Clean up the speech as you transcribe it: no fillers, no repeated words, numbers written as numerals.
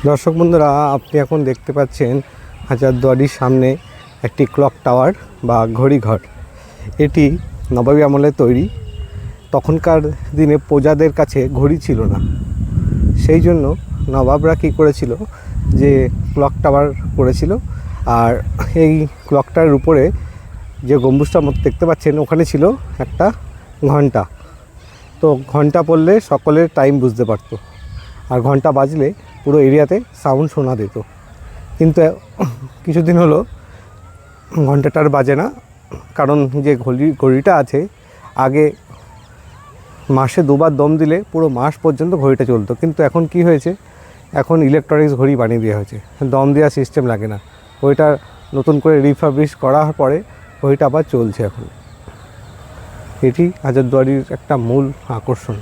দর্শক বন্ধুরা, আপনি এখন দেখতে পাচ্ছেন হাজারদুয়ারির সামনে একটি ক্লক টাওয়ার বা ঘড়িঘর। এটি নবাবী আমলে তৈরি। তখনকার দিনে প্রজাদের কাছে ঘড়ি ছিল না, সেই জন্য নবাবরা কী করেছিল যে ক্লক টাওয়ার করেছিল। আর এই ক্লকটার উপরে যে গম্বুজটার মতো দেখতে পাচ্ছেন, ওখানে ছিল একটা ঘন্টা। তো ঘন্টা পড়লে সকলের টাইম বুঝতে পারতো, আর ঘন্টা বাজলে পুরো এরিয়াতে সাউন্ড শোনা দিত। কিন্তু কিছুদিন হলো ঘন্টাটার বাজে না, কারণ যে ঘড়িটা আছে আগে মাসে দুবার দম দিলে পুরো মাস পর্যন্ত ঘড়িটা চলতো। কিন্তু এখন কি হয়েছে, এখন ইলেকট্রনিক্স ঘড়ি বানিয়ে দেওয়া হয়েছে, দম দেওয়ার সিস্টেম লাগে না। ঘড়িটা নতুন করে রিফার্বিশ করার পরে ঘড়িটা আবার চলছে এখন। এটি হাজারদুয়ারির একটা মূল আকর্ষণ।